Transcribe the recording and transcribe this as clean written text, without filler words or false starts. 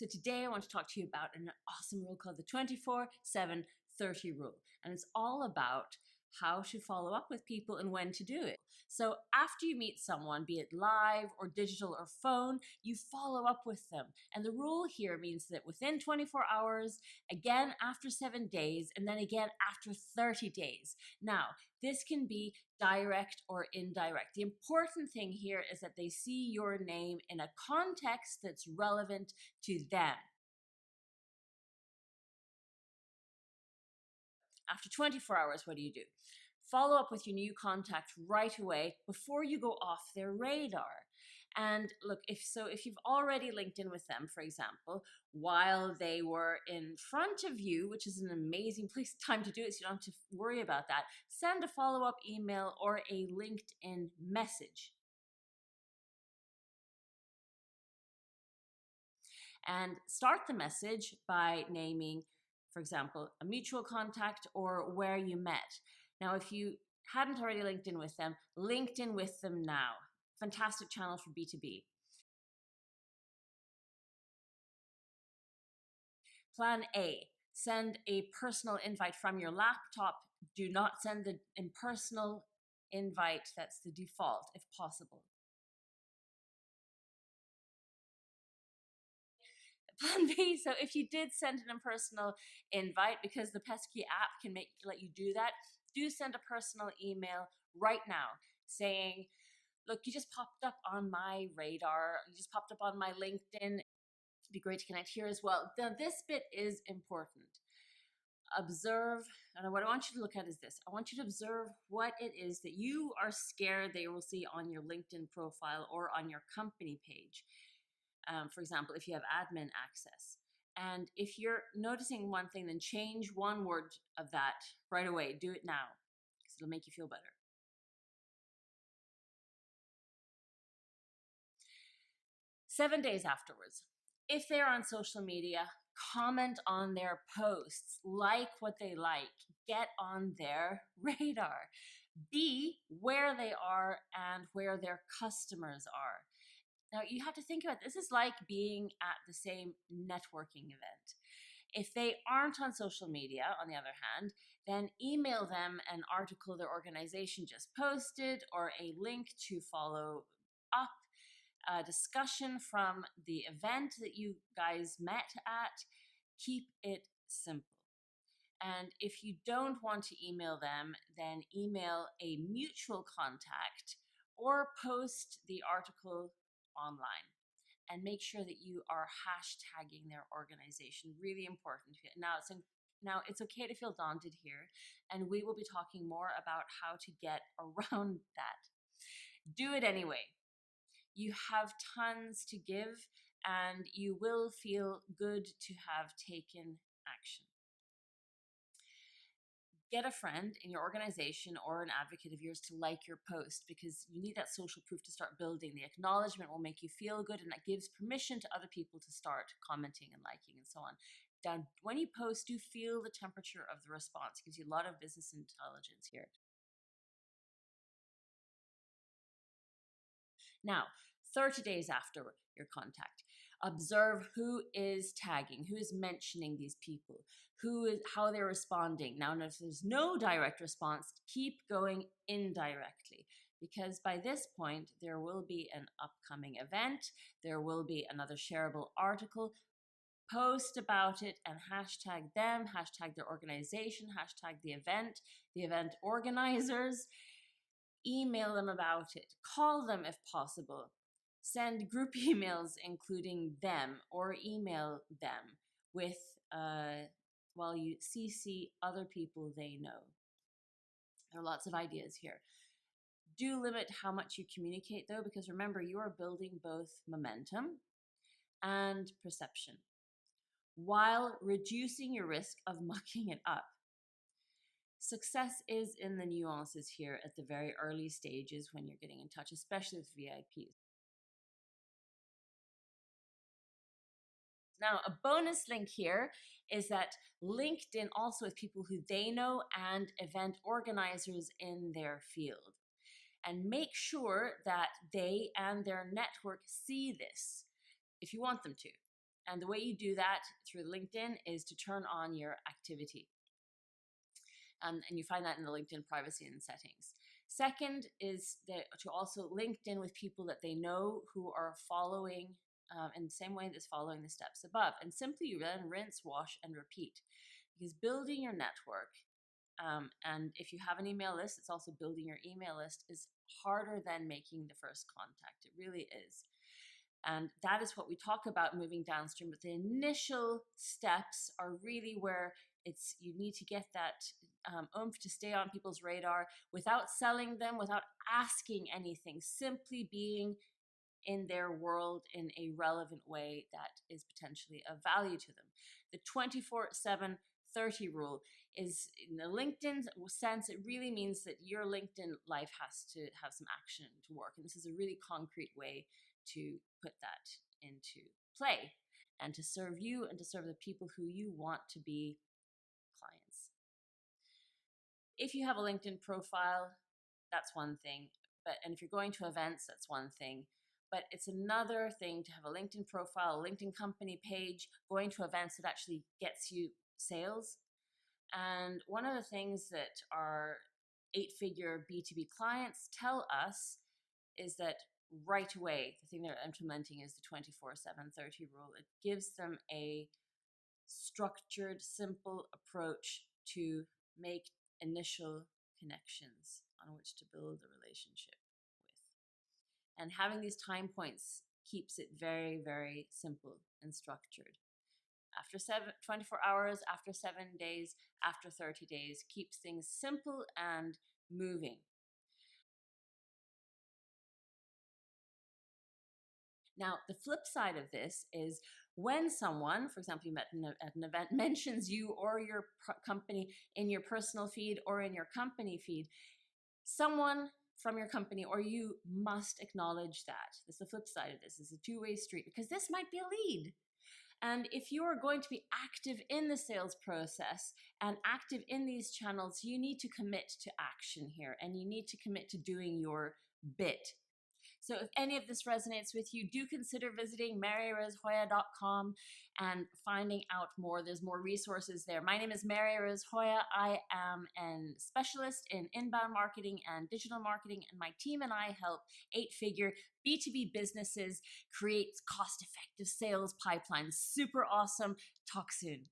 So today I want to talk to you about an awesome rule called the 24/7/30 rule. And it's all about how to follow up with people and when to do it. So after you meet someone, be it live or digital or phone, you follow up with them. And the rule here means that within 24 hours, again after 7 days, and then again after 30 days. Now, this can be direct or indirect. The important thing here is that they see your name in a context that's relevant to them. After 24 hours, what do? Follow up with your new contact right away before you go off their radar. And look, if you've already linked in with them, for example, while they were in front of you, which is an amazing time to do it, so you don't have to worry about that, send a follow-up email or a LinkedIn message. And start the message by naming, for example, a mutual contact or where you met. Now, if you hadn't already linked in with them, LinkedIn with them now. Fantastic channel for B2B. Plan A, send a personal invite from your laptop. Do not send the impersonal invite. That's the default, if possible. Plan B, so if you did send an impersonal invite, because the pesky app can let you do that, do send a personal email right now saying, look, you just popped up on my radar, you just popped up on my LinkedIn. It'd be great to connect here as well. Now, this bit is important. Observe, and what I want you to look at is this. I want you to observe what it is that you are scared they will see on your LinkedIn profile or on your company page. For example, if you have admin access. And if you're noticing one thing, then change one word of that right away. Do it now, because it'll make you feel better. 7 days afterwards, if they're on social media, comment on their posts, like what they like, get on their radar. Be where they are and where their customers are. Now, you have to think about this. This is like being at the same networking event. If they aren't on social media, on the other hand, then email them an article their organization just posted or a link to follow up, a discussion from the event that you guys met at. Keep it simple. And if you don't want to email them, then email a mutual contact or post the article online, and make sure that you are hashtagging their organization. Really important. Now it's okay to feel daunted here, and we will be talking more about how to get around that. Do it anyway. You have tons to give, and you will feel good to have taken action. Get a friend in your organization or an advocate of yours to like your post, because you need that social proof to start building. The acknowledgement will make you feel good, and that gives permission to other people to start commenting and liking and so on. Now, when you post, do feel the temperature of the response. It gives you a lot of business intelligence here. Now, 30 days after your contact, observe who is tagging, who is mentioning these people, how they're responding. Now, if there's no direct response, keep going indirectly, because by this point, there will be an upcoming event, there will be another shareable article. Post about it and hashtag them, hashtag their organization, hashtag the event organizers. Email them about it, call them if possible, send group emails including them, or email them with while you CC other people they know. There are lots of ideas here. Do limit how much you communicate though, because remember, you are building both momentum and perception while reducing your risk of mucking it up. Success is in the nuances here at the very early stages when you're getting in touch, especially with VIPs. Now, a bonus link here is that LinkedIn also with people who they know and event organizers in their field. And make sure that they and their network see this if you want them to. And the way you do that through LinkedIn is to turn on your activity. And you find that in the LinkedIn privacy and settings. Second is to also LinkedIn with people that they know who are following in the same way that's following the steps above. And simply then rinse, wash, and repeat. Because building your network, and if you have an email list, it's also building your email list, is harder than making the first contact. It really is. And that is what we talk about moving downstream. But the initial steps are really where you need to get that oomph to stay on people's radar without selling them, without asking anything, simply being in their world in a relevant way that is potentially of value to them. The 24/7/30 rule is, in the LinkedIn sense, it really means that your LinkedIn life has to have some action to work. And this is a really concrete way to put that into play and to serve you and to serve the people who you want to be clients. If you have a LinkedIn profile, that's one thing. And if you're going to events, that's one thing. But it's another thing to have a LinkedIn profile, a LinkedIn company page, going to events that actually gets you sales. And one of the things that our 8-figure B2B clients tell us is that right away, the thing they're implementing is the 24/7/30 rule. It gives them a structured, simple approach to make initial connections on which to build a relationship with. And having these time points keeps it very, very simple and structured. After 24 hours, after 7 days, after 30 days, keeps things simple and moving. Now, the flip side of this is when someone, for example, you met at an event, mentions you or your company in your personal feed or in your company feed, someone from your company or you must acknowledge that. This is the flip side of this. It's a two-way street because this might be a lead. And if you are going to be active in the sales process and active in these channels, you need to commit to action here and you need to commit to doing your bit. So if any of this resonates with you, do consider visiting maryrosehoya.com and finding out more. There's more resources there. My name is Mary Rose Hoya. I am a specialist in inbound marketing and digital marketing, and my team and I help 8-figure B2B businesses create cost-effective sales pipelines. Super awesome. Talk soon.